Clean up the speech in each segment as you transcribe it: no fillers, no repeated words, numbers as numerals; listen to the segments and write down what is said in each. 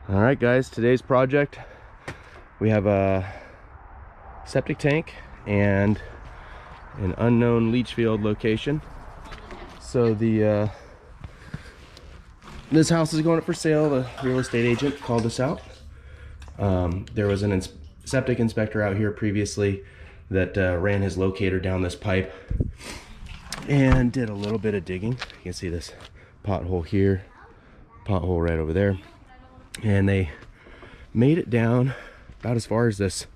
All right, guys, today's project, we have a septic tank and an unknown leach field location. So this house is going up for sale. The real estate agent called us out. There was an septic inspector out here previously that ran his locator down this pipe and did a little bit of digging. You can see this pothole here, pothole right over there, and they made it down about as far as this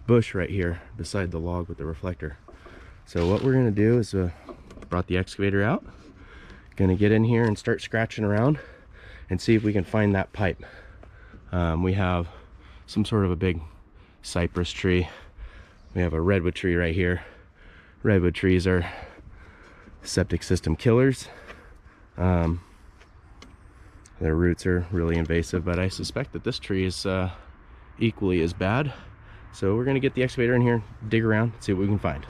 bush right here beside the log with the reflector. So what we're gonna do is brought the excavator out, gonna get in here and start scratching around and see if we can find that pipe. We have some sort of a big cypress tree. We have a redwood tree right here. Redwood trees are septic system killers. Their roots are really invasive, but I suspect that this tree is equally as bad. So we're gonna get the excavator in here, dig around, see what we can find.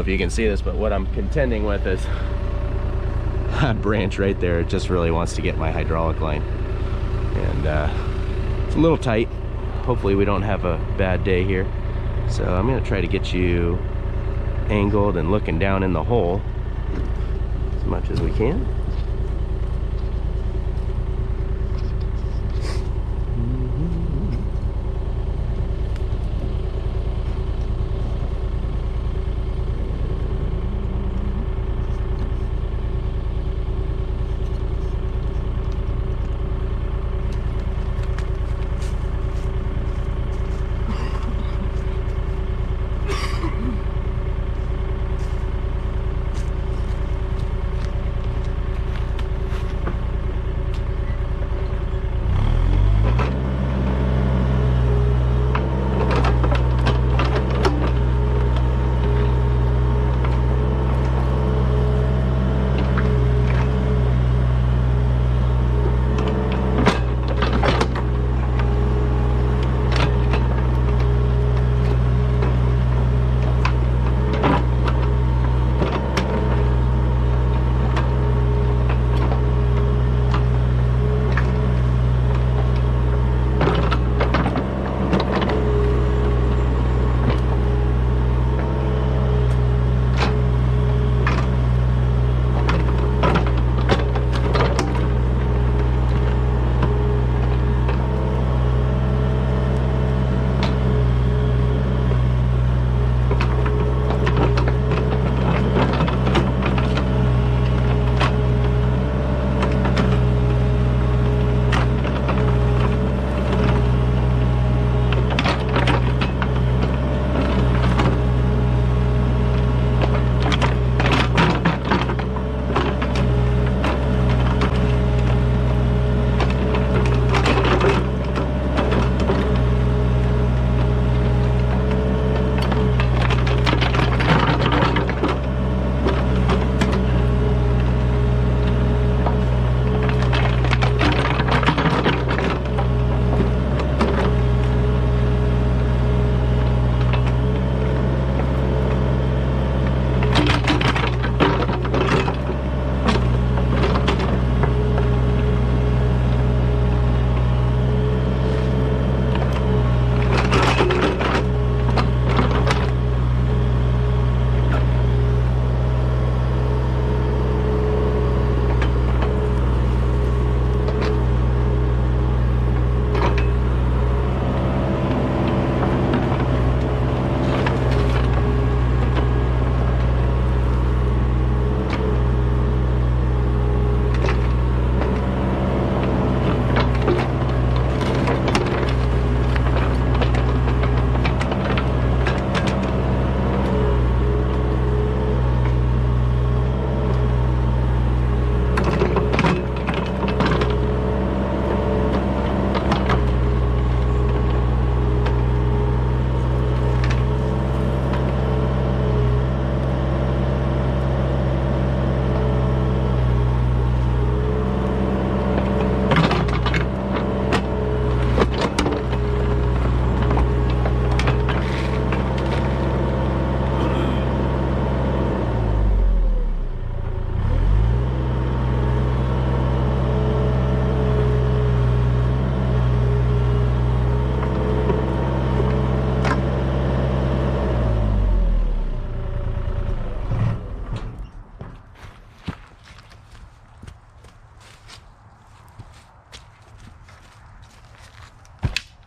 if you can see this, but what I'm contending with is a branch right there. It just really wants to get my hydraulic line, and it's a little tight. Hopefully we don't have a bad day here. So I'm gonna try to get you angled and looking down in the hole as much as we can.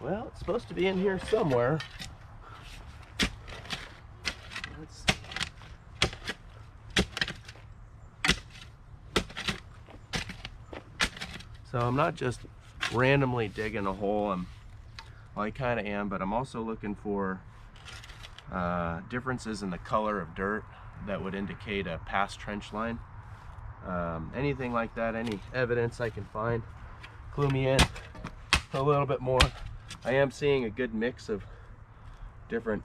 Well, it's supposed to be in here somewhere. Let's see. So I'm not just randomly digging a hole. Well, I kind of am, but I'm also looking for differences in the color of dirt that would indicate a past trench line. Anything like that, any evidence I can find, clue me in a little bit more. I am seeing a good mix of different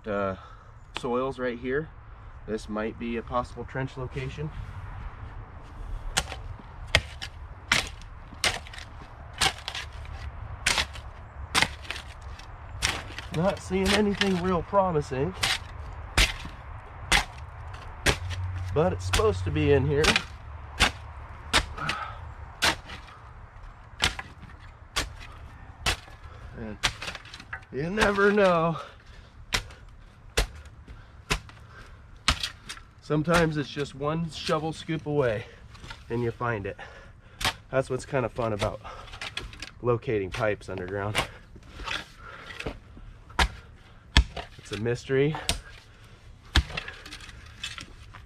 soils right here. This might be a possible trench location. Not seeing anything real promising. but it's supposed to be in here. And you never know. Sometimes it's just one shovel scoop away and you find it. That's what's kind of fun about locating pipes underground. It's a mystery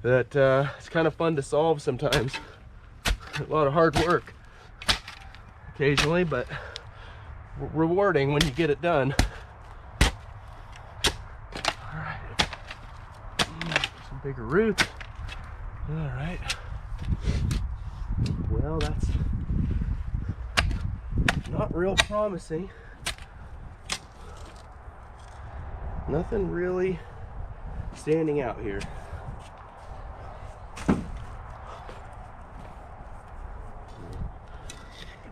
that it's kind of fun to solve sometimes. A lot of hard work occasionally, but rewarding when you get it done. All right, some bigger roots. All right. Well, that's not real promising. Nothing really standing out here.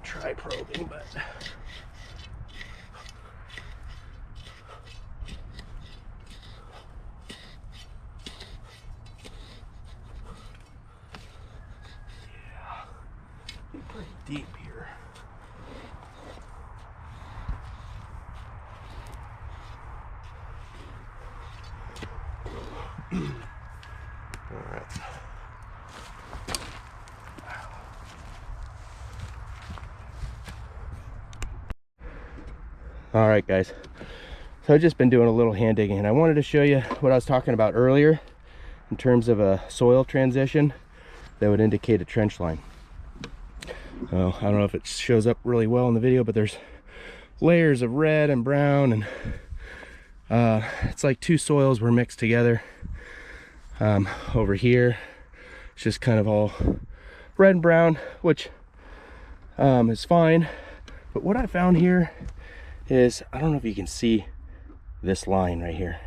Try probing, but yeah, pretty deep here. All right. All right, guys. So I've just been doing a little hand digging, and I wanted to show you what I was talking about earlier in terms of a soil transition that would indicate a trench line. I don't know if it shows up really well in the video, but there's layers of red and brown, and it's like two soils were mixed together. Over here it's just kind of all red and brown, which is fine. But what I found here is, I don't know if you can see this line right here.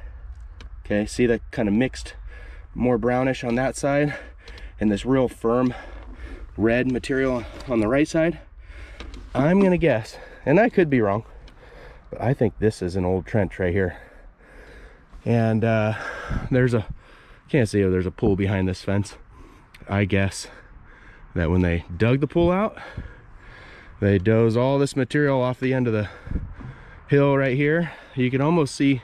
Okay, see that kind of mixed, more brownish on that side, and this real firm red material on the right side. I'm gonna guess, and I could be wrong, but I think this is an old trench right here. And there's a, can't see it, there's a pool behind this fence. I guess that when they dug the pool out, they dozed all this material off the end of the hill right here. You can almost see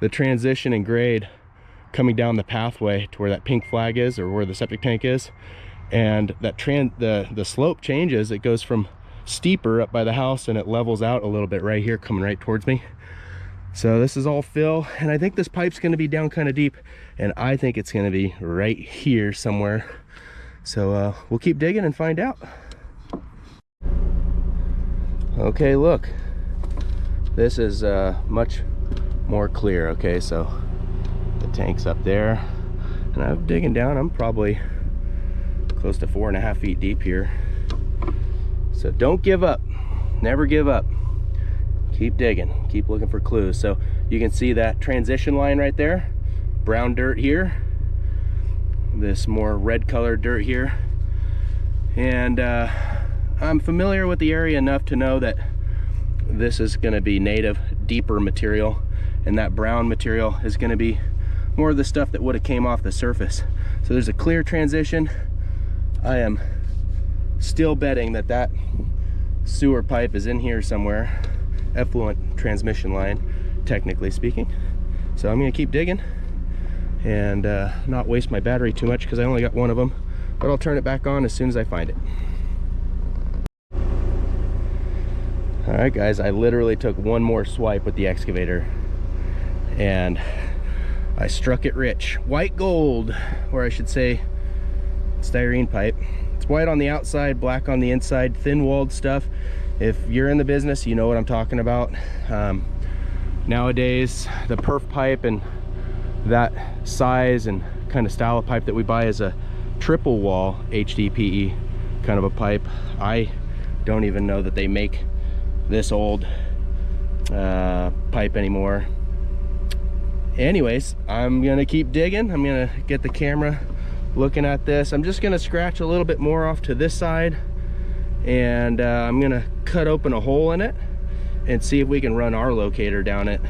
the transition in grade coming down the pathway to where that pink flag is, or where the septic tank is. And that the slope changes. It goes from steeper up by the house, and it levels out a little bit right here, coming right towards me. So this is all fill, and I think this pipe's going to be down kind of deep, and I think it's going to be right here somewhere. So we'll keep digging and find out. Okay, look, this is much more clear. Okay, so the tank's up there, and I'm digging down. I'm probably close to 4.5 feet deep here. So don't give up, never give up. Keep digging, keep looking for clues. So you can see that transition line right there, brown dirt here, this more red colored dirt here. And I'm familiar with the area enough to know that this is going to be native, deeper material, and that brown material is going to be more of the stuff that would have came off the surface. So there's a clear transition. I am still betting that that sewer pipe is in here somewhere, effluent transmission line, technically speaking. So I'm going to keep digging and not waste my battery too much, because I only got one of them, but I'll turn it back on as soon as I find it. All right, guys, I literally took one more swipe with the excavator, and I struck it rich. White gold, or I should say styrene pipe. It's white on the outside, black on the inside, thin-walled stuff. If you're in the business, you know what I'm talking about. Nowadays, the perf pipe and that size and kind of style of pipe that we buy is a triple wall HDPE kind of a pipe. I don't even know that they make this old pipe anymore. Anyways, I'm gonna keep digging. I'm gonna get the camera looking at this. I'm just gonna scratch a little bit more off to this side, and I'm gonna cut open a hole in it and see if we can run our locator down it.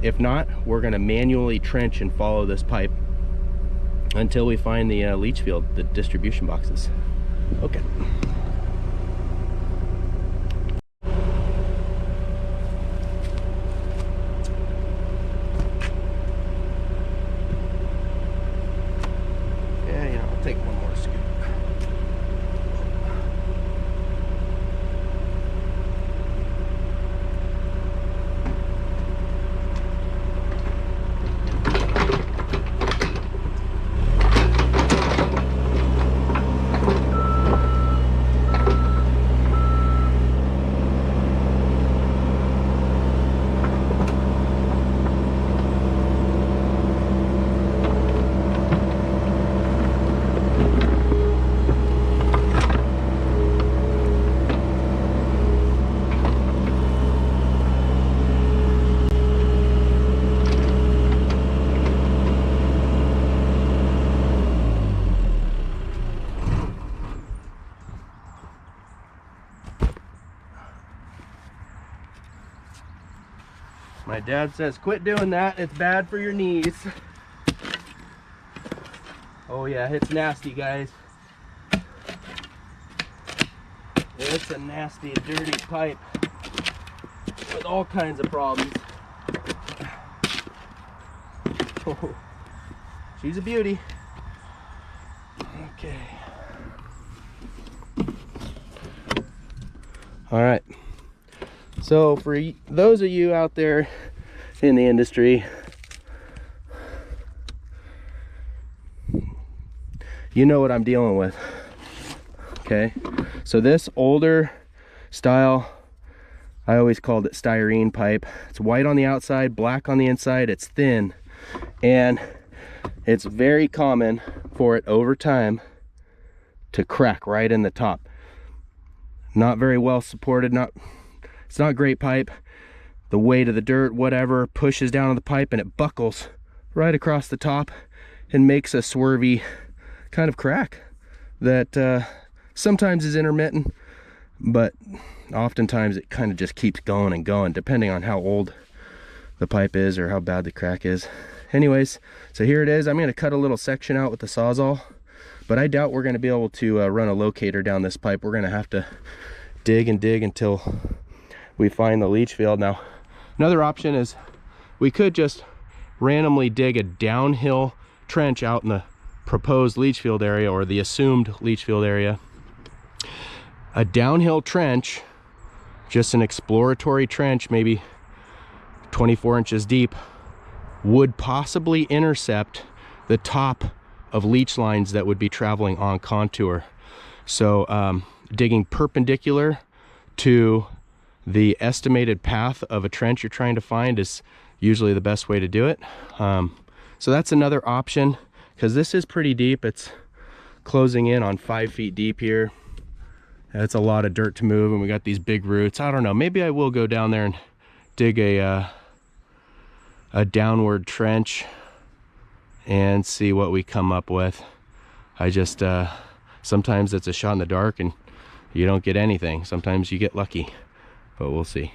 If not, we're gonna manually trench and follow this pipe until we find the leach field, the distribution boxes. Okay. Yeah, I'll take one more scoop. My dad says, quit doing that, it's bad for your knees. Oh yeah, it's nasty, guys. It's a nasty, dirty pipe with all kinds of problems. Oh, she's a beauty. Okay. All right. So for those of you out there in the industry, you know what I'm dealing with. Okay, so this older style, I always called it styrene pipe. It's white on the outside, black on the inside, it's thin, and it's very common for it over time to crack right in the top. Not very well supported, it's not great pipe. The weight of the dirt, whatever, pushes down on the pipe and it buckles right across the top and makes a swervy kind of crack that sometimes is intermittent, but oftentimes it kind of just keeps going and going, depending on how old the pipe is or how bad the crack is. Anyways, so here it is. I'm going to cut a little section out with the Sawzall, but I doubt we're going to be able to run a locator down this pipe. We're going to have to dig and dig until we find the leach field. Now, another option is we could just randomly dig a downhill trench out in the proposed leach field area, or the assumed leach field area. A downhill trench, just an exploratory trench, maybe 24 inches deep, would possibly intercept the top of leach lines that would be traveling on contour. So digging perpendicular to the estimated path of a trench you're trying to find is usually the best way to do it. So that's another option, because this is pretty deep. It's closing in on 5 feet deep here. That's a lot of dirt to move, and we got these big roots. I don't know, maybe I will go down there and dig a downward trench and see what we come up with. I just sometimes it's a shot in the dark and you don't get anything. Sometimes you get lucky, but we'll see.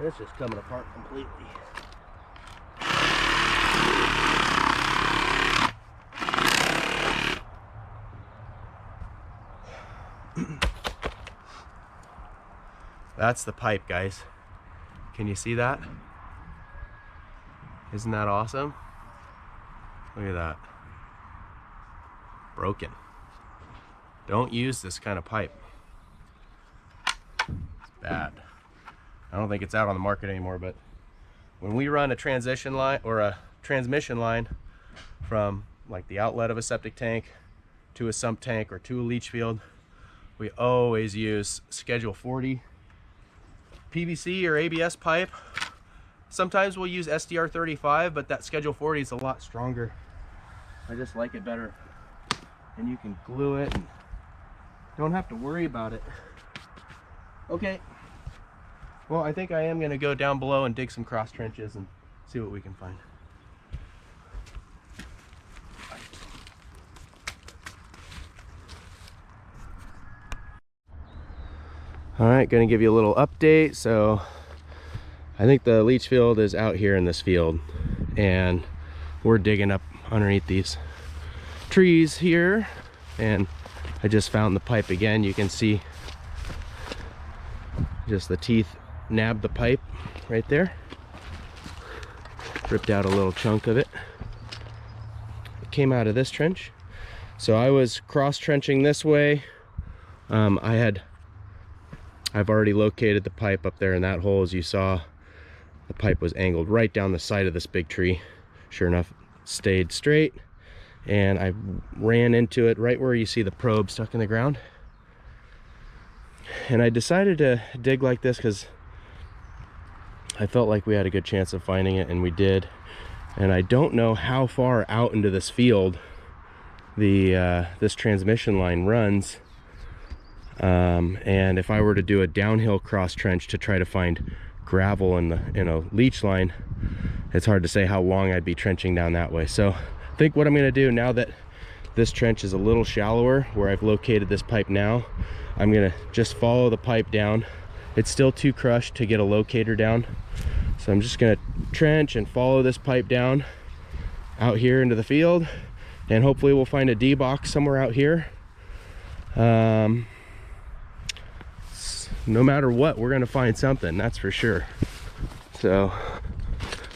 It's just coming apart completely. That's the pipe, guys. Can you see that? Isn't that awesome? Look at that. Broken. Don't use this kind of pipe. It's bad. I don't think it's out on the market anymore, but when we run a transition line or a transmission line from like the outlet of a septic tank to a sump tank or to a leach field, we always use Schedule 40 PVC or ABS pipe. Sometimes we'll use SDR 35, but that Schedule 40 is a lot stronger. I just like it better and you can glue it and don't have to worry about it. Okay, well, I think I am going to go down below and dig some cross trenches and see what we can find. All right, going to give you a little update. So I think the leach field is out here in this field, and we're digging up underneath these trees here, and I just found the pipe again. You can see just the teeth nabbed the pipe right there, ripped out a little chunk of it. It came out of this trench. So I was cross trenching this way. I've already located the pipe up there in that hole. As you saw, the pipe was angled right down the side of this big tree. Sure enough, stayed straight, and I ran into it right where you see the probe stuck in the ground. And I decided to dig like this because I felt like we had a good chance of finding it, and we did. And I don't know how far out into this field this transmission line runs. And if I were to do a downhill cross trench to try to find gravel in a leach line, it's hard to say how long I'd be trenching down that way. So I think what I'm going to do, now that this trench is a little shallower where I've located this pipe now, I'm going to just follow the pipe down. It's still too crushed to get a locator down, so I'm just going to trench and follow this pipe down out here into the field, and hopefully we'll find a D box somewhere out here. No matter what, we're gonna find something, that's for sure. So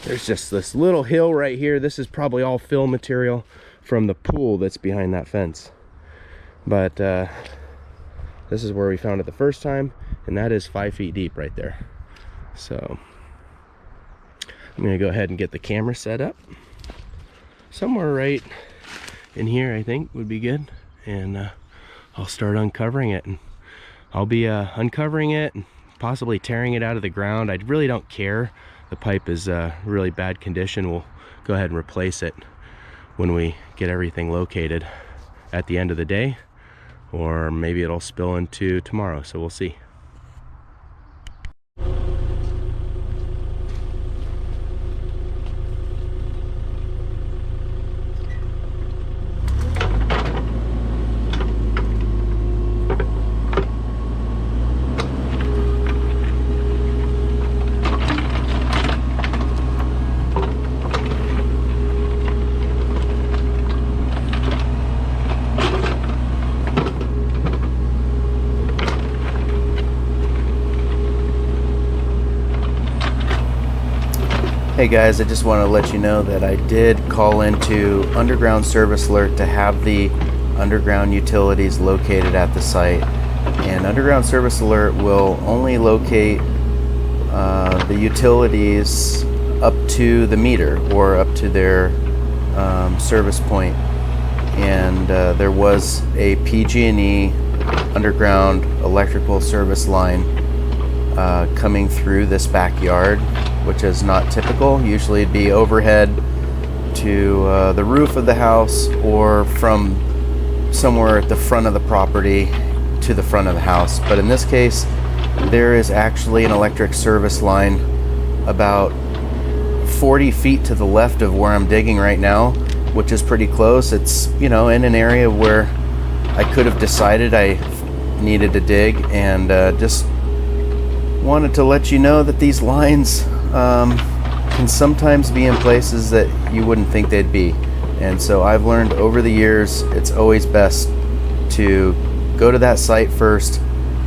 there's just this little hill right here. This is probably all fill material from the pool that's behind that fence, but this is where we found it the first time, and that is 5 feet deep right there. So I'm gonna go ahead and get the camera set up somewhere right in here. I think would be good, and I'll start uncovering it, and I'll be uncovering it and possibly tearing it out of the ground. I really don't care. The pipe is really bad condition. We'll go ahead and replace it when we get everything located at the end of the day, or maybe it'll spill into tomorrow, so we'll see. Hey guys, I just want to let you know that I did call into Underground Service Alert to have the underground utilities located at the site. And Underground Service Alert will only locate the utilities up to the meter or up to their service point. And there was a PG&E underground electrical service line coming through this backyard, which is not typical. Usually it'd be overhead to the roof of the house, or from somewhere at the front of the property to the front of the house. But in this case, there is actually an electric service line about 40 feet to the left of where I'm digging right now, which is pretty close. It's, you know, in an area where I could have decided I needed to dig, and just wanted to let you know that these lines can sometimes be in places that you wouldn't think they'd be. And so I've learned over the years, it's always best to go to that site first,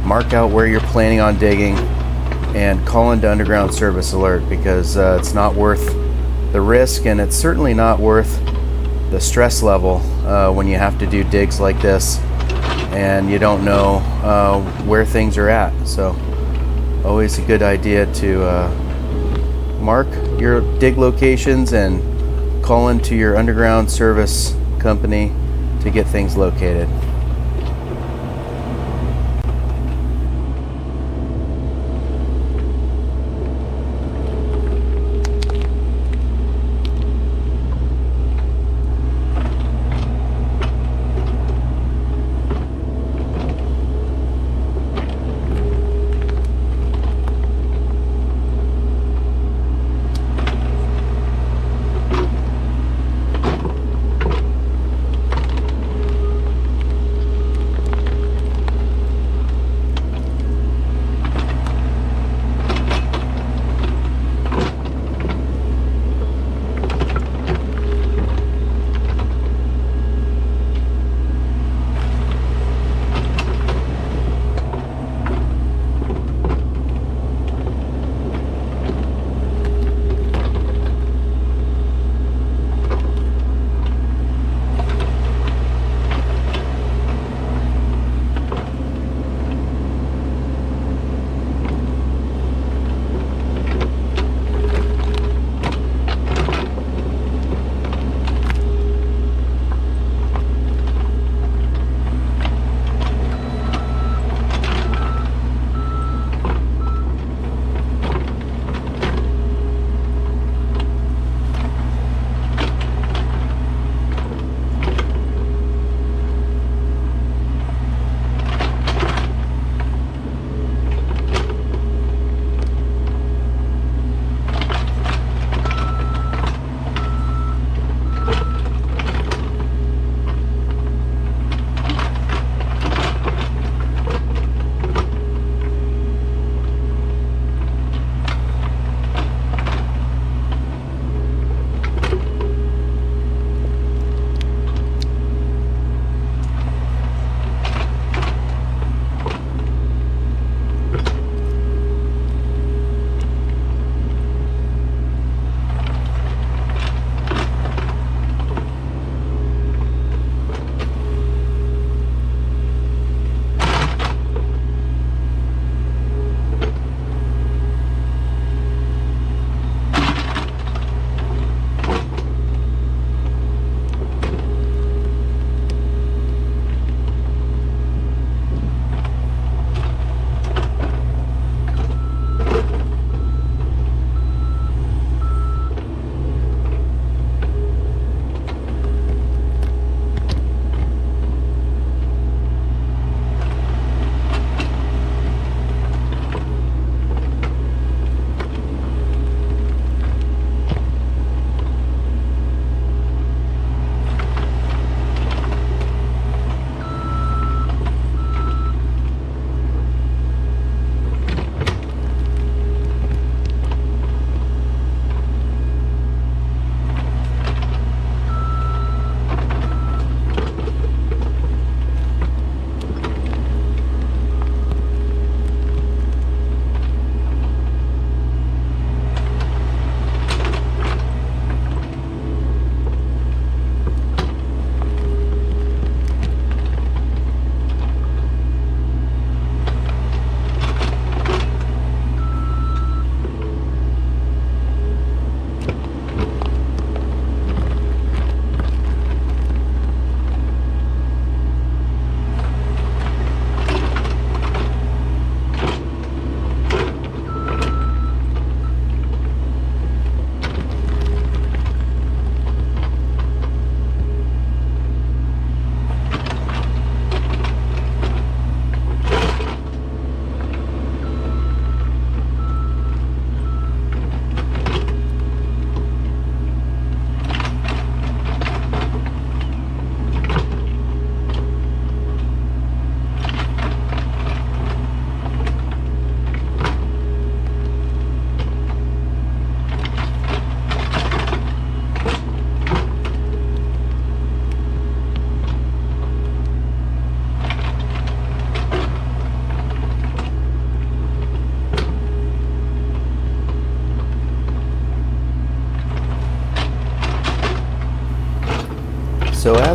mark out where you're planning on digging, and call into Underground Service Alert, because it's not worth the risk, and it's certainly not worth the stress level when you have to do digs like this and you don't know where things are at. So always a good idea to mark your dig locations and call into your underground service company to get things located.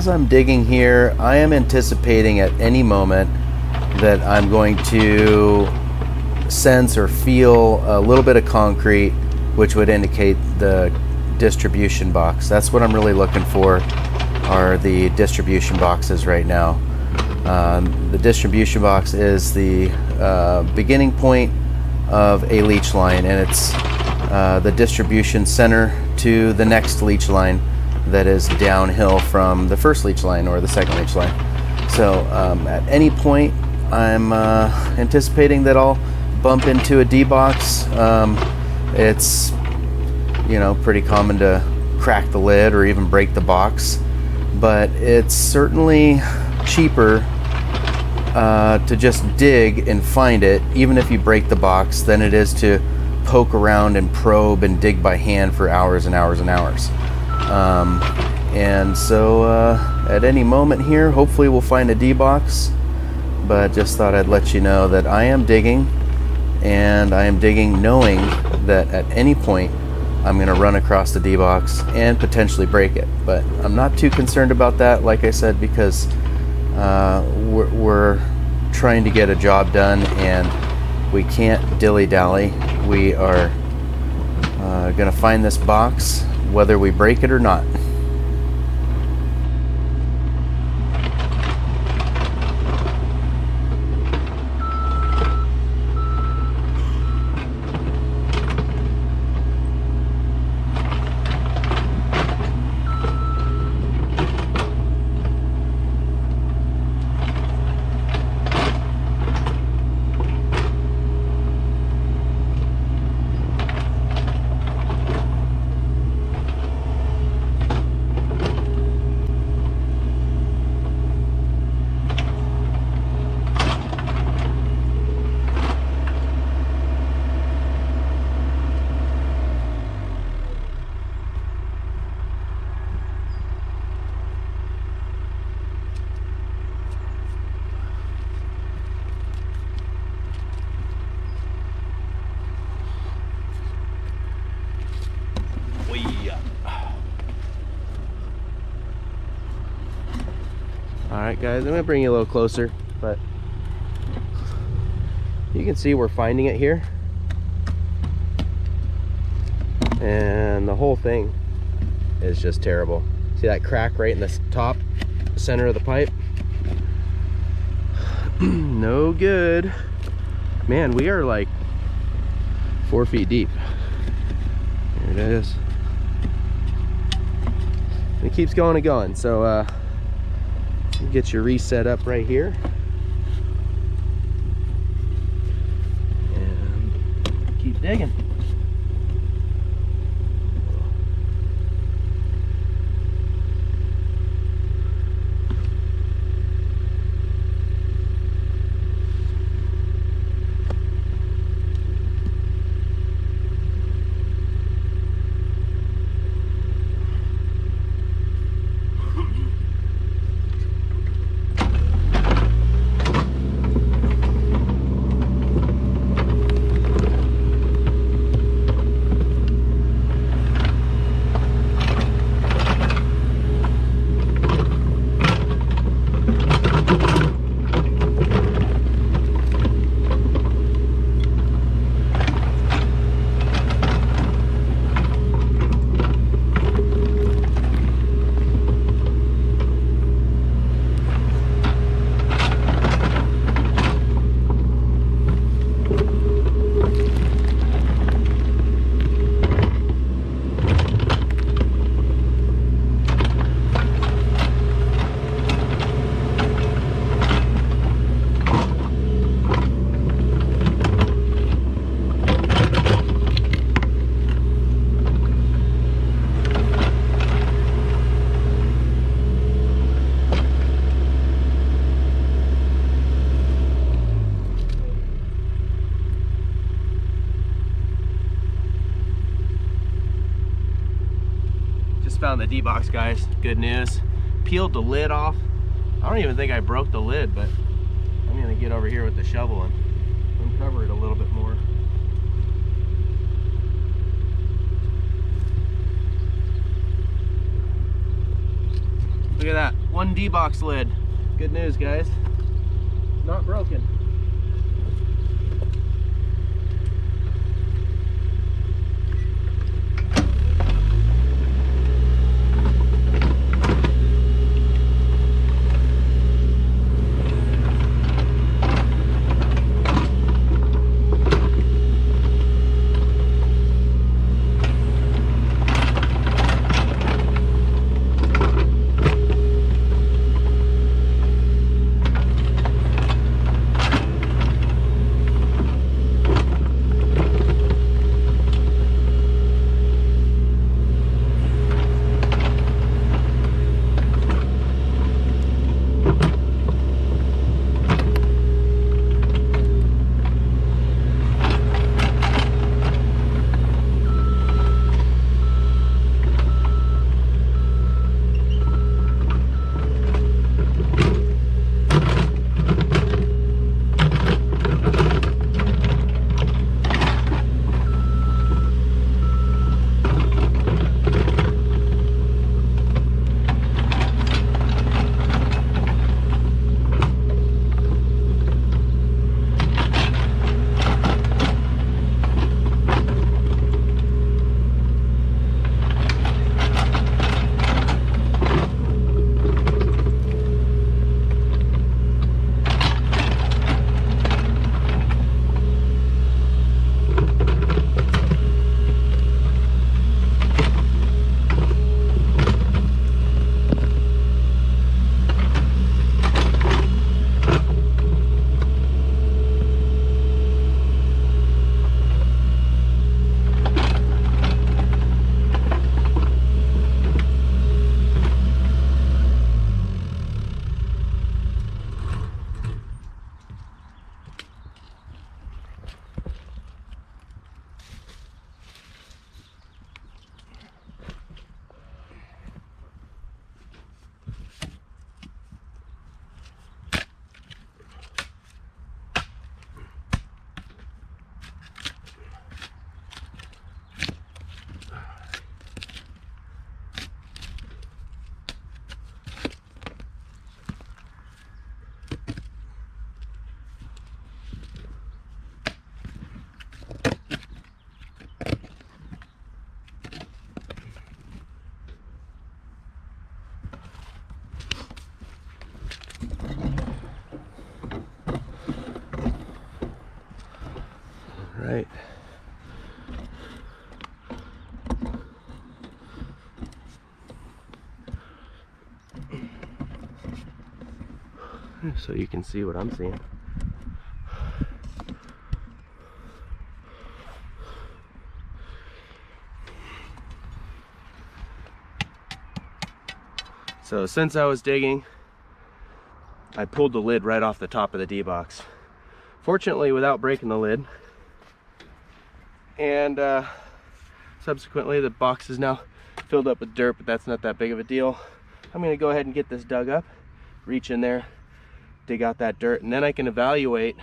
as I'm digging here, I am anticipating at any moment that I'm going to sense or feel a little bit of concrete, which would indicate the distribution box. That's what I'm really looking for, are the distribution boxes right now. The distribution box is the beginning point of a leach line, and it's the distribution center to the next leach line that is downhill from the first leach line or the second leach line. So at any point, I'm anticipating that I'll bump into a D-box. It's, you know, pretty common to crack the lid or even break the box, but it's certainly cheaper to just dig and find it, even if you break the box, than it is to poke around and probe and dig by hand for hours and hours and hours. And so at any moment here, hopefully we'll find a D-box, but just thought I'd let you know that I am digging, and I am digging knowing that at any point I'm going to run across the D-box and potentially break it. But I'm not too concerned about that, like I said, because we're trying to get a job done and we can't dilly-dally. We are going to find this box whether we break it or not. Alright guys, I'm going to bring you a little closer, but you can see we're finding it here. And the whole thing is just terrible. See that crack right in the top center of the pipe? No good. Man, we are like 4 feet deep. There it is. It keeps going and going, so get your reset up right here and keep digging. Found the D-box, guys. Good news. Peeled the lid off. I don't even think I broke the lid, but I'm gonna get over here with the shovel and uncover it a little bit more. Look at that. one D-box lid. Good news, guys. Not broken. Right. So you can see what I'm seeing. So since I was digging, I pulled the lid right off the top of the D-box. Fortunately, without breaking the lid. And subsequently, the box is now filled up with dirt, but that's not that big of a deal. I'm going to go ahead and get this dug up, reach in there, dig out that dirt, and then I can evaluate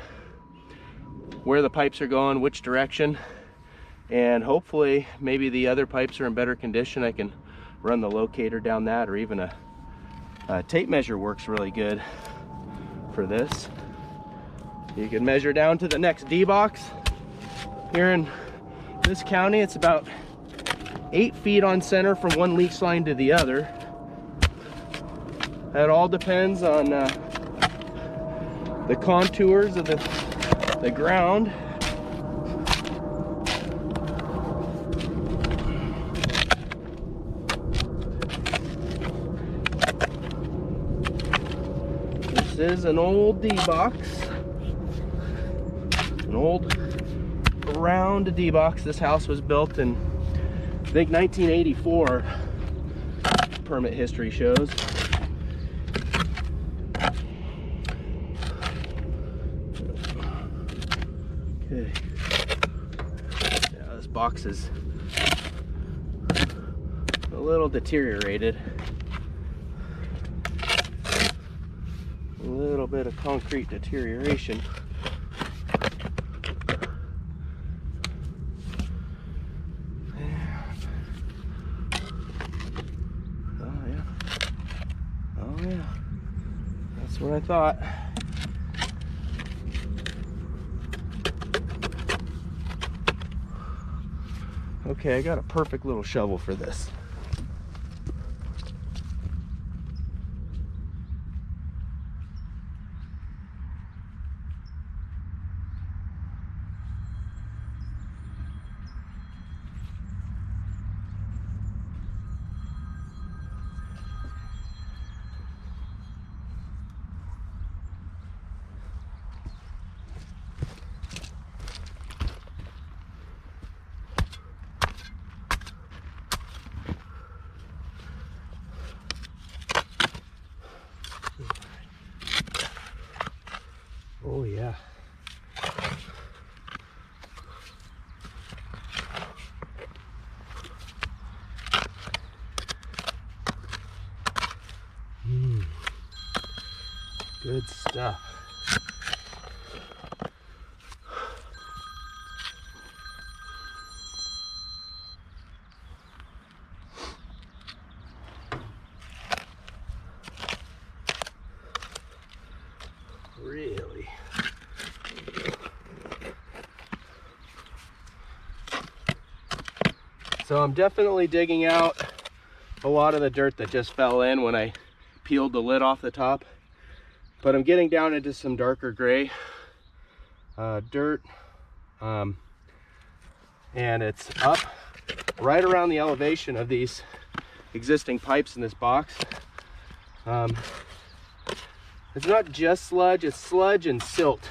where the pipes are going, which direction, and hopefully maybe the other pipes are in better condition. I can run the locator down that, or even a tape measure works really good for this. You can measure down to the next D-box. Here in this county, it's about 8 feet on center from one leach line to the other. That all depends on the contours of the ground. This is an old D-box, an old round D-box. This house was built in, I think, 1984. Permit history shows. Okay. Yeah, this box is a little deteriorated. A little bit of concrete deterioration. Oh yeah. Oh yeah. That's what I thought. Okay, I got a perfect little shovel for this. Oh yeah. Good stuff. Really? So I'm definitely digging out a lot of the dirt that just fell in when I peeled the lid off the top, but I'm getting down into some darker gray dirt, and it's up right around the elevation of these existing pipes in this box. It's not just sludge, it's sludge and silt.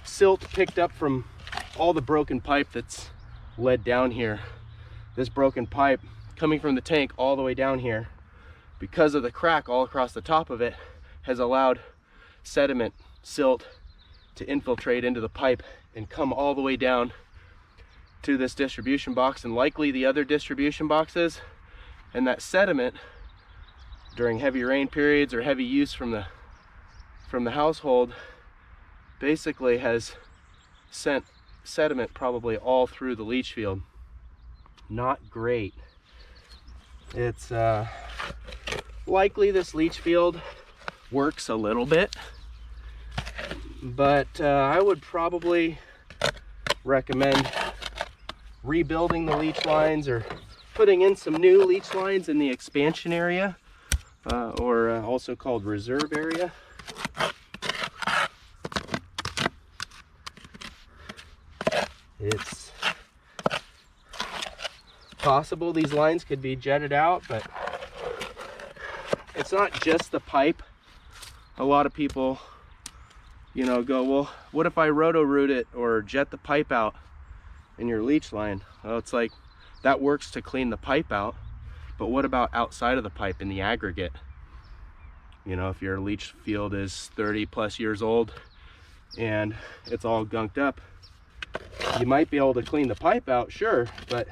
Silt picked up from all the broken pipe that's led down here. This broken pipe coming from the tank all the way down here, because of the crack all across the top of it, has allowed sediment, silt, to infiltrate into the pipe and come all the way down to this distribution box, and likely the other distribution boxes. And that sediment, during heavy rain periods or heavy use from the household, basically has sent sediment probably all through the leach field. Not great. It's likely this leach field works a little bit, but I would probably recommend rebuilding the leach lines or putting in some new leach lines in the expansion area, or also called reserve area. It's possible these lines could be jetted out, but it's not just the pipe. A lot of people, you know, go, well, what if I roto root it or jet the pipe out in your leach line? Well, it's like, that works to clean the pipe out, but what about outside of the pipe in the aggregate? You know, if your leach field is 30 plus years old and it's all gunked up, you might be able to clean the pipe out, sure, but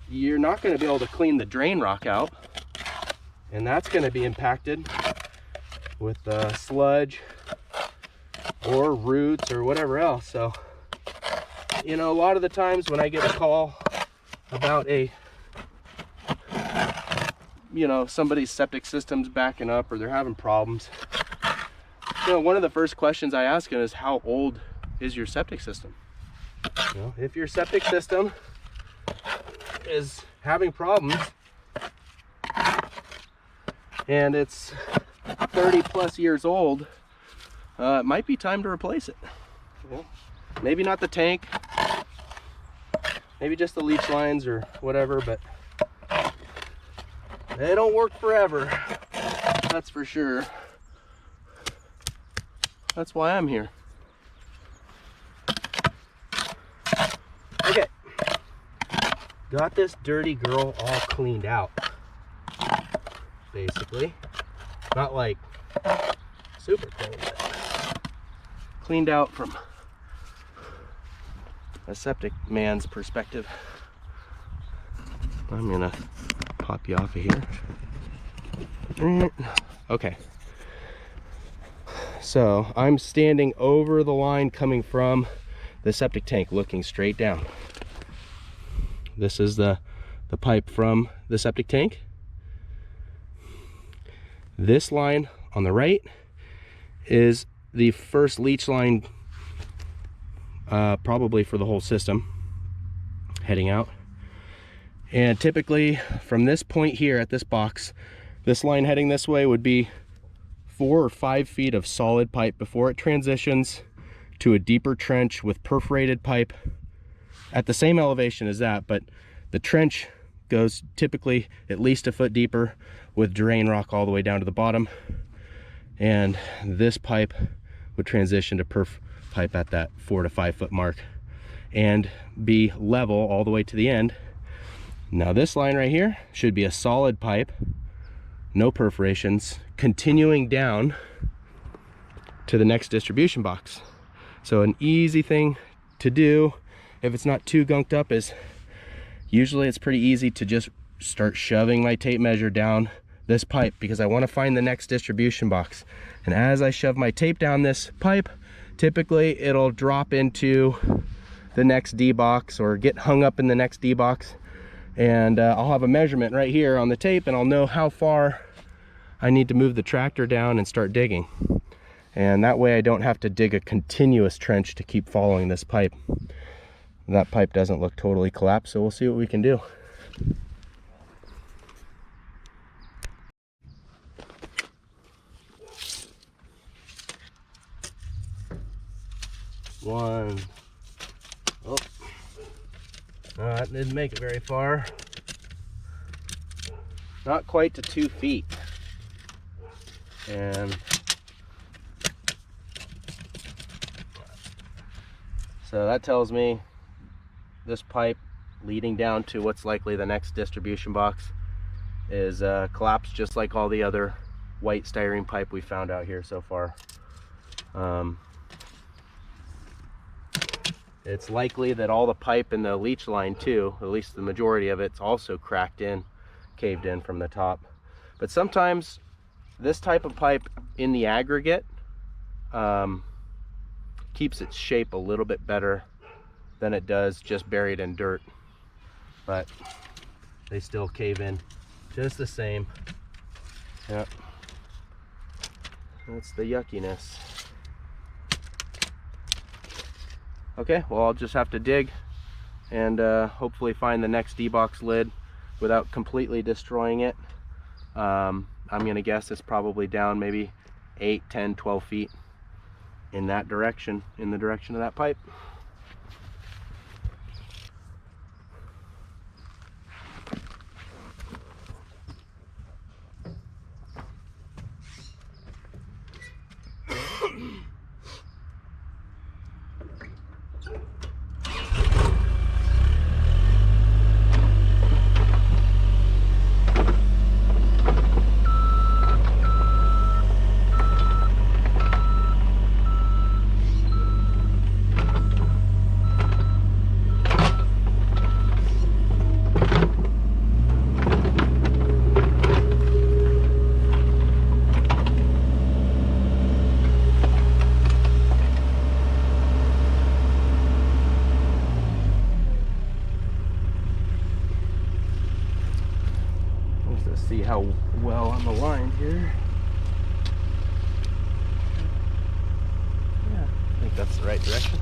you're not going to be able to clean the drain rock out, and that's going to be impacted with sludge or roots or whatever else. So, you know, a lot of the times when I get a call about somebody's septic system's backing up or they're having problems, you know, one of the first questions I ask them is, how old is your septic system? You know, if your septic system is having problems and it's 30 plus years old, it might be time to replace it. You know, maybe not the tank, maybe just the leach lines or whatever, but they don't work forever, that's for sure. That's why I'm here. Okay, got this dirty girl all cleaned out, basically. Not like super clean, but cleaned out from a septic man's perspective. I'm gonna pop you off of here. Okay, so I'm standing over the line coming from the septic tank, looking straight down. This is the pipe from the septic tank. This line on the right is the first leach line, probably for the whole system, heading out. And typically from this point here at this box, this line heading this way would be 4 or 5 feet of solid pipe before it transitions to a deeper trench with perforated pipe at the same elevation as that, but the trench goes typically at least a foot deeper with drain rock all the way down to the bottom, and this pipe would transition to perf pipe at that 4 to 5 foot mark and be level all the way to the end. Now this line right here should be a solid pipe, no perforations, continuing down to the next distribution box. So an easy thing to do if it's not too gunked up is, usually it's pretty easy to just start shoving my tape measure down this pipe, because I want to find the next distribution box. And as I shove my tape down this pipe, typically it'll drop into the next D box or get hung up in the next D box, and I'll have a measurement right here on the tape, and I'll know how far I need to move the tractor down and start digging. And that way I don't have to dig a continuous trench to keep following this pipe. That pipe doesn't look totally collapsed, so we'll see what we can do. One. Oh, that didn't make it very far. Not quite to 2 feet. And so that tells me this pipe leading down to what's likely the next distribution box is collapsed, just like all the other white styrene pipe we found out here so far. It's likely that all the pipe in the leach line too, at least the majority of it's also cracked in, caved in from the top. But sometimes this type of pipe in the aggregate keeps its shape a little bit better than it does just buried in dirt, but they still cave in just the same. Yep, that's the yuckiness. Okay, well, I'll just have to dig and hopefully find the next D-box lid without completely destroying it. I'm gonna guess it's probably down maybe 8, 10, 12 feet in that direction, in the direction of that pipe. See how well I'm aligned here. Yeah, I think that's the right direction.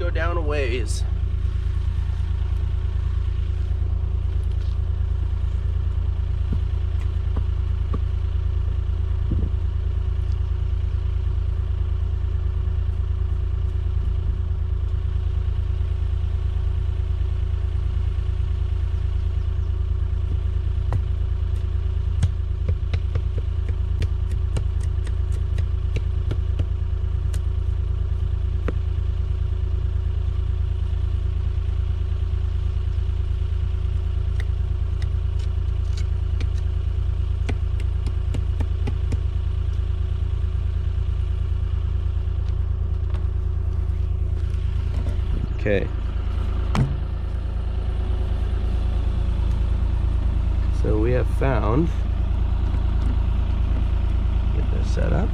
go down a ways. Okay. So we have found, get this set up.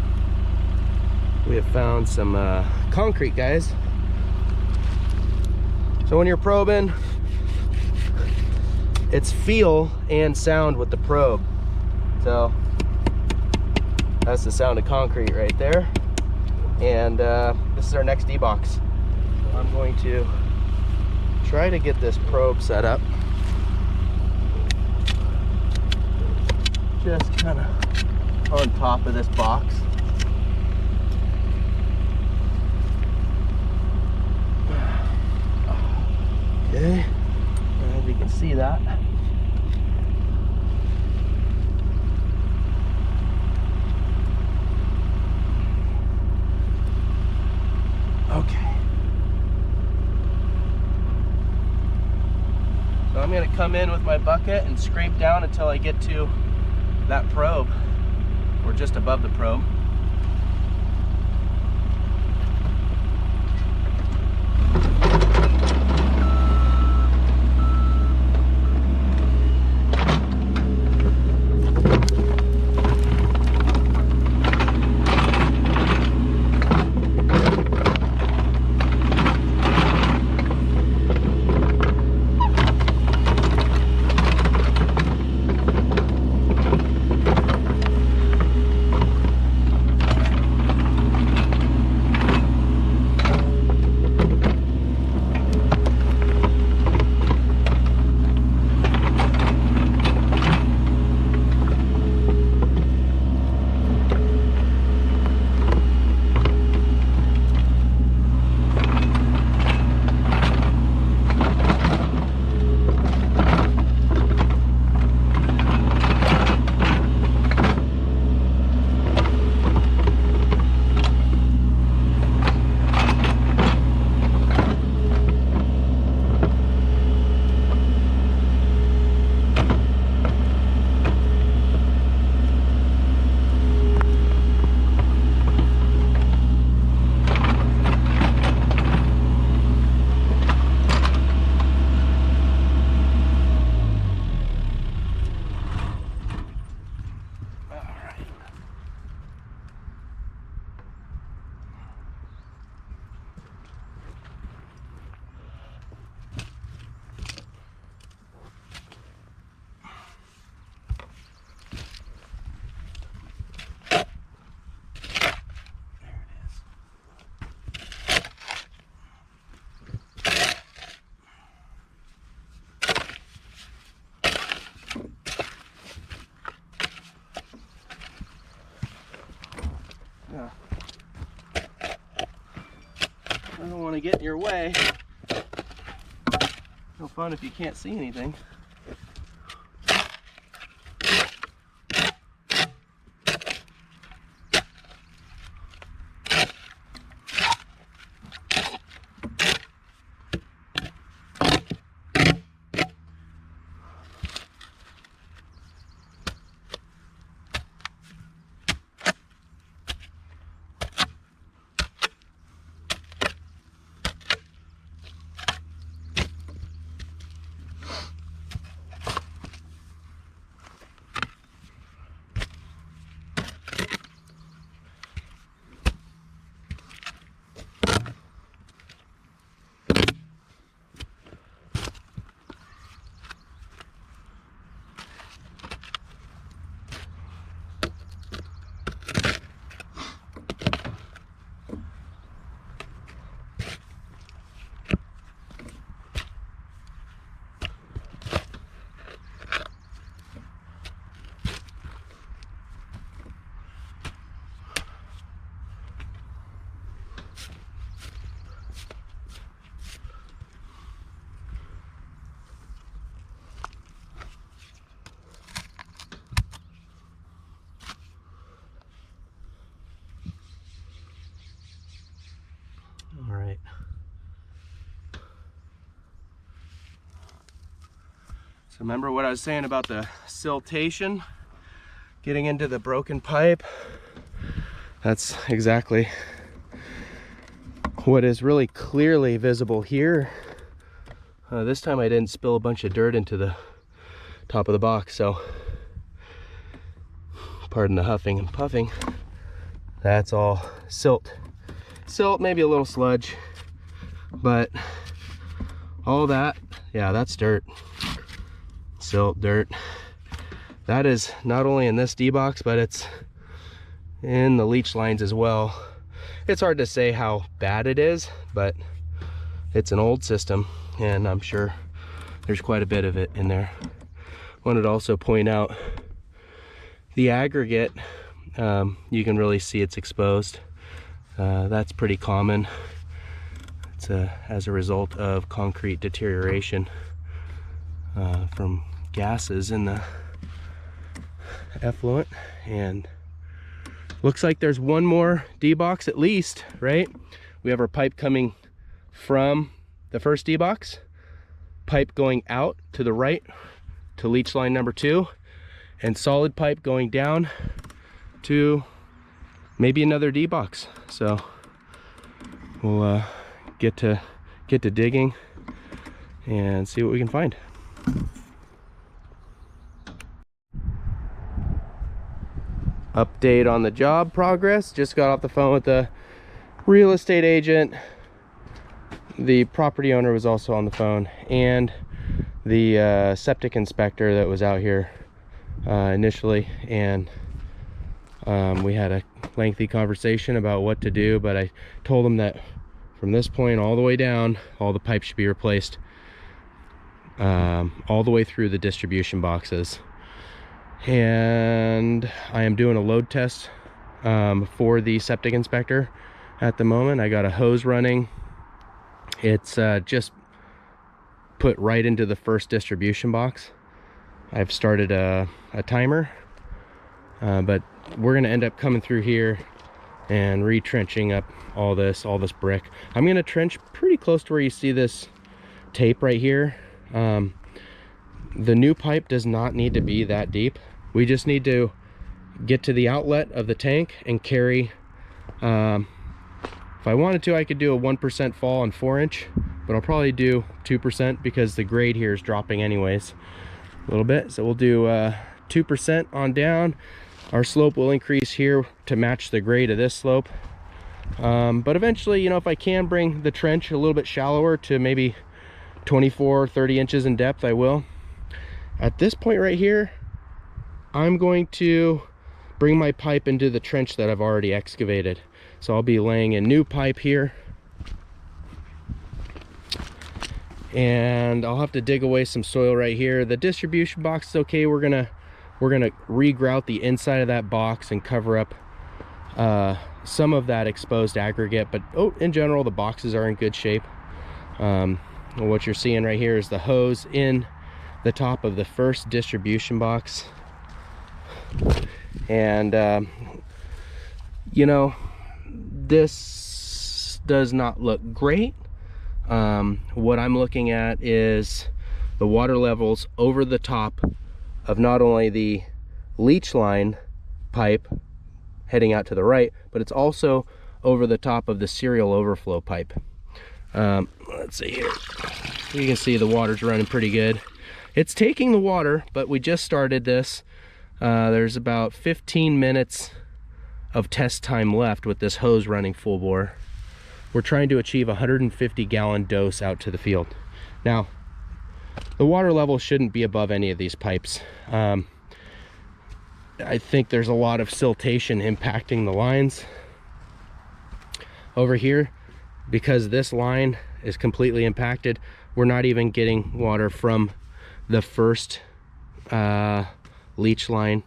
We have found some concrete, guys. So when you're probing, it's feel and sound with the probe. So that's the sound of concrete right there. And this is our next D-box. I'm going to try to get this probe set up. Just kind of on top of this box. Okay, I hope you can see that. Okay. So I'm going to come in with my bucket and scrape down until I get to that probe, or just above the probe. I don't want to get in your way. No fun if you can't see anything. So remember what I was saying about the siltation, getting into the broken pipe? That's exactly what is really clearly visible here. This time I didn't spill a bunch of dirt into the top of the box, so pardon the huffing and puffing. That's all silt. Silt, maybe a little sludge, but all that, yeah, that's dirt. Silt, dirt. That is not only in this D-box, but it's in the leach lines as well. It's hard to say how bad it is, but it's an old system, and I'm sure there's quite a bit of it in there. Wanted to also point out the aggregate. You can really see it's exposed. That's pretty common. It's as a result of concrete deterioration from gases in the effluent. And looks like there's one more D-box at least, right? We have our pipe coming from the first D-box, pipe going out to the right to leach line number 2, and solid pipe going down to maybe another D-box. So we'll get to digging and see what we can find. Update on the job progress. Just got off the phone with the real estate agent. The property owner was also on the phone, and the septic inspector that was out here initially, and we had a lengthy conversation about what to do, but I told him that from this point all the way down, all the pipes should be replaced, all the way through the distribution boxes. And I am doing a load test for the septic inspector at the moment. I got a hose running. It's just put right into the first distribution box. I've started a timer, but we're going to end up coming through here and retrenching up all this brick. I'm going to trench pretty close to where you see this tape right here. The new pipe does not need to be that deep. We just need to get to the outlet of the tank and carry. If I wanted to, I could do a 1% fall on 4-inch, but I'll probably do 2% because the grade here is dropping anyways a little bit. So we'll do 2% on down. Our slope will increase here to match the grade of this slope. But eventually, you know, if I can bring the trench a little bit shallower to maybe 24, 30 inches in depth, I will. At this point right here, I'm going to bring my pipe into the trench that I've already excavated. So I'll be laying a new pipe here, and I'll have to dig away some soil right here. The distribution box is okay. We're gonna regrout the inside of that box and cover up some of that exposed aggregate, but in general the boxes are in good shape. What you're seeing right here is the hose in the top of the first distribution box, and you know, this does not look great. What I'm looking at is the water levels over the top of not only the leach line pipe heading out to the right, but it's also over the top of the serial overflow pipe. Let's see here. You can see the water's running pretty good. It's taking the water, but we just started this. There's about 15 minutes of test time left with this hose running full bore. We're trying to achieve a 150-gallon dose out to the field. Now, the water level shouldn't be above any of these pipes. I think there's a lot of siltation impacting the lines over here. Because this line is completely impacted, we're not even getting water from the first leach line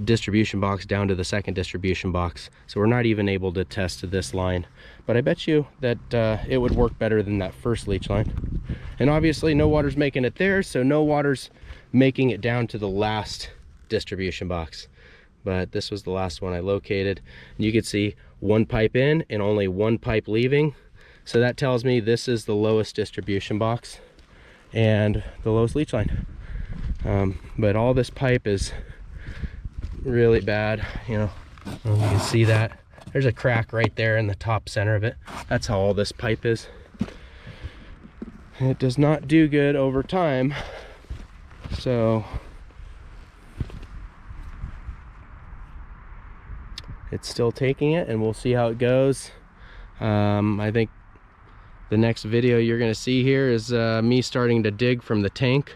distribution box down to the second distribution box. So we're not even able to test this line, but I bet you that it would work better than that first leach line. And obviously no water's making it there, so no water's making it down to the last distribution box. But this was the last one I located, and you can see one pipe in and only one pipe leaving. So that tells me this is the lowest distribution box and the lowest leach line. But all this pipe is really bad, you know. I don't know if you can see that. There's a crack right there in the top center of it. That's how all this pipe is. It does not do good over time. So it's still taking it, and we'll see how it goes. I think the next video you're gonna see here is me starting to dig from the tank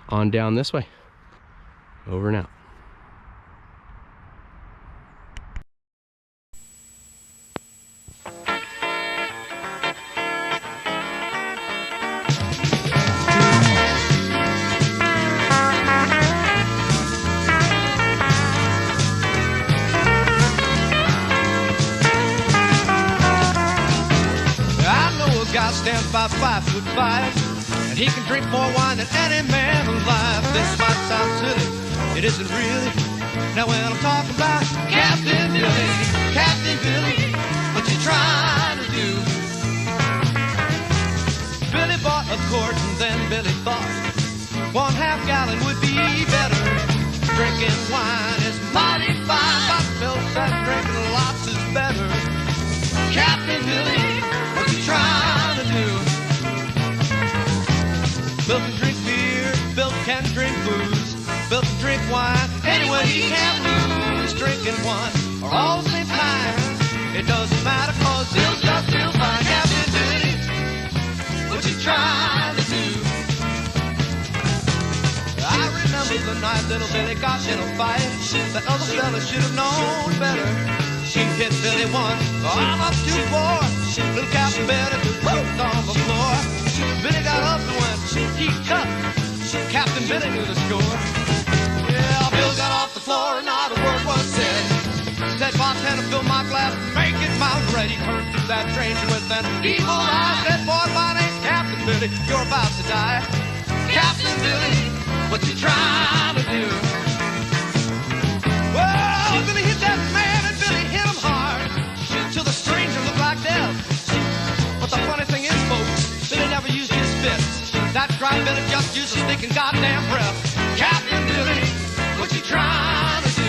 on down this way. Over and out. Stands by 5'5", and he can drink more wine than any man alive. This might sound silly, it isn't really. Now when I'm talking about Captain Billy, what you trying to do? Billy bought a quart, and then Billy thought 1/2 gallon would be better. Drinking wine is mighty fine, but Bill said drinking lots is better. Captain Billy, what you trying to do? Bill can drink beer, Bill can drink booze, Bill can drink wine, anyway he can't lose. Drinking one or all the same time, it doesn't matter, cause Bill's just still fine. Captain Billy, what you trying to do? I remember the night little Billy got in a fight. That other fella should have known better. She hit Billy once, I'm up 2-4. Little Captain Billy just rolled on the floor. Billy got up and went, he cut. Captain Billy knew the score. Yeah, Bill got off the floor and not a word was said. Said, bartender, fill my glass, make it Mound ready. Turned to that stranger with an evil eye. Said, boy, my name's Captain Billy, you're about to die. Captain Billy, what you trying to do? Well, Billy hit that man and Billy hit him hard, till the stranger looked like death. But the funny thing is, folks, Billy never used his fists. That dry Billy just used a stinking goddamn breath. Captain Billy, what you trying to do?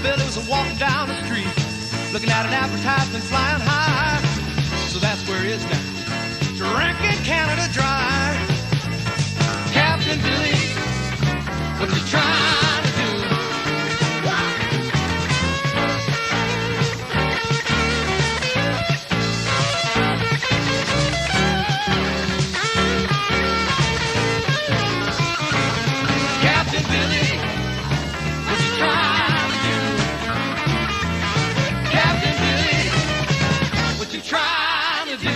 Billy was walking down the street, looking at an advertisement flying high. So that's where he is now, drinking Canada Dry. Captain Billy, what you trying to do? Captain Billy, what you trying? Trying to do.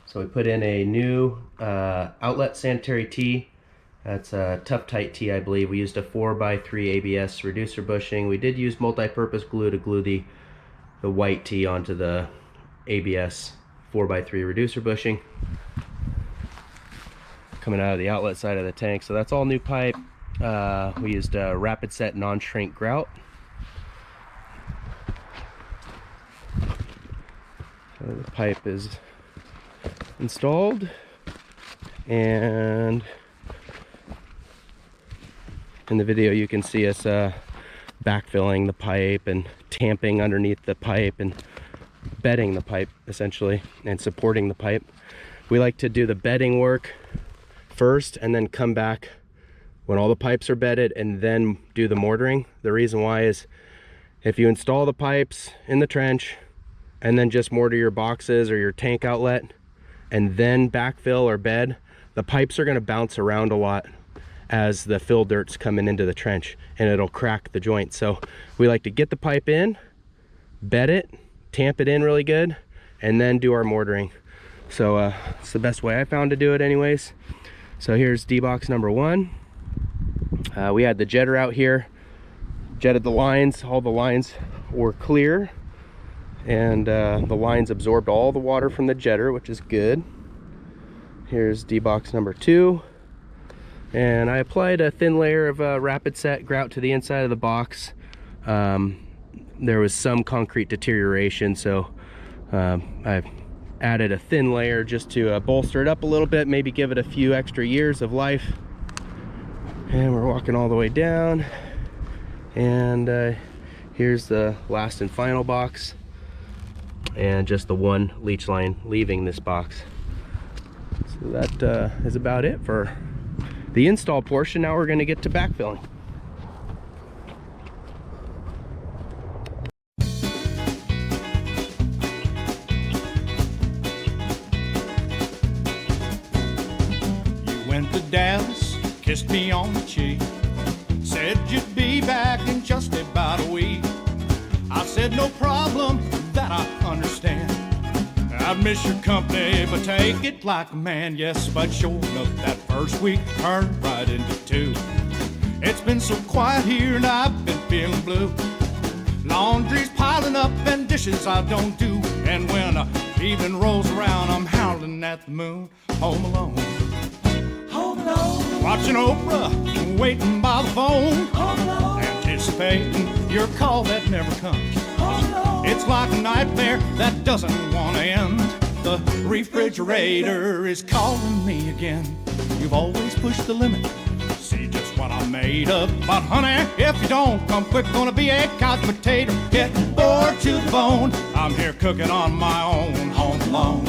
So we put in a new outlet sanitary tee. That's a tough tight tee, I believe. We used a 4x3 ABS reducer bushing. We did use multi-purpose glue to glue the white tee onto the ABS 4x3 reducer bushing. coming out of the outlet side of the tank. So that's all new pipe. We used rapid set non-shrink grout. So the pipe is installed, and in the video you can see us backfilling the pipe and tamping underneath the pipe and bedding the pipe essentially and supporting the pipe. We like to do the bedding work first and then come back when all the pipes are bedded and then do the mortaring. The reason why is if you install the pipes in the trench and then just mortar your boxes or your tank outlet and then backfill or bed, the pipes are going to bounce around a lot as the fill dirt's coming into the trench, and it'll crack the joint. So we like to get the pipe in, bed it, tamp it in really good, and then do our mortaring. So it's the best way I found to do it anyways. So here's D-box number 1. We had the jetter out here, jetted the lines. All the lines were clear, and the lines absorbed all the water from the jetter, which is good. Here's D-box number 2, and I applied a thin layer of rapid set grout to the inside of the box. There was some concrete deterioration, so I've added a thin layer just to bolster it up a little bit, maybe give it a few extra years of life. And we're walking all the way down, and here's the last and final box, and just the one leach line leaving this box. So that is about it for the install portion. Now we're going to get to backfilling. You went to Dallas, kissed me on the cheek, said you'd be back in just about a week. I said no problem, that I understand. I miss your company, but take it like a man. Yes, but sure enough, that first week turned right into 2. It's been so quiet here and I've been feeling blue. Laundry's piling up and dishes I don't do. And when evening rolls around, I'm howling at the moon. Home alone. Home alone. Watching Oprah, waiting by the phone. Home alone. Anticipating your call that never comes. It's like a nightmare that doesn't want to end. The refrigerator is calling me again. You've always pushed the limit, see just what I'm made of. But honey, if you don't come quick, gonna be a couch potato. Get bored to the bone, I'm here cooking on my own, home alone.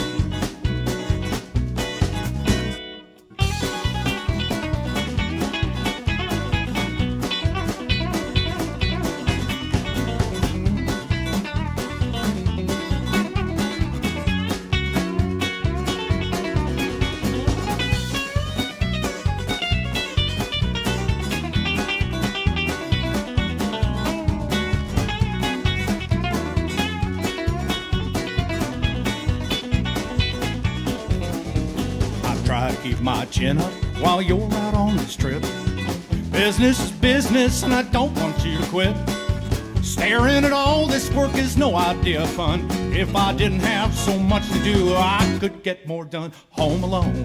Keep my chin up while you're out on this trip. Business is business and I don't want you to quit. Staring at all this work is no idea of fun. If I didn't have so much to do, I could get more done. Home alone.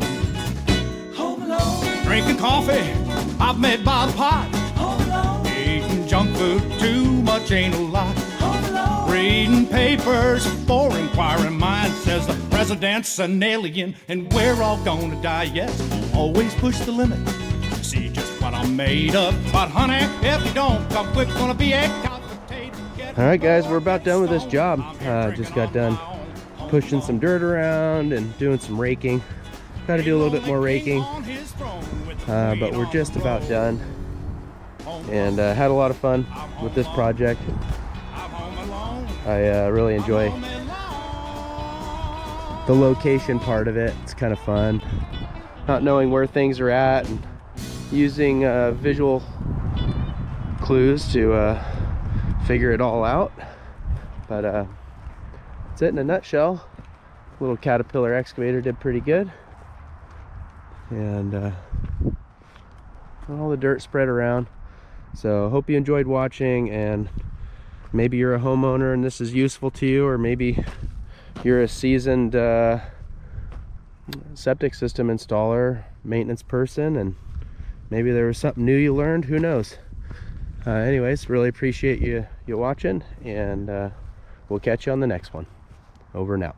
Home alone. Drinking coffee I've made by the pot. Home alone. Eating junk food, too much ain't a lot. Home alone. Reading papers for inquiring minds. Says the president's an alien and we're all gonna die. Yes, always push the limit, see just what I'm made of. But honey, if you don't come quick, gonna be a couch potato. All right guys, we're about done with this job. Just got done pushing some dirt around and doing some raking. Got to do a little bit more raking, but we're just about done, and had a lot of fun with this project. I really enjoy the location part of it. It's kind of fun, not knowing where things are at and using visual clues to figure it all out. But that's it in a nutshell. Little Caterpillar excavator did pretty good, and all the dirt spread around. So hope you enjoyed watching, and maybe you're a homeowner and this is useful to you, or maybe you're a seasoned septic system installer, maintenance person, and maybe there was something new you learned, who knows. Anyways, really appreciate you watching, and we'll catch you on the next one. Over and out.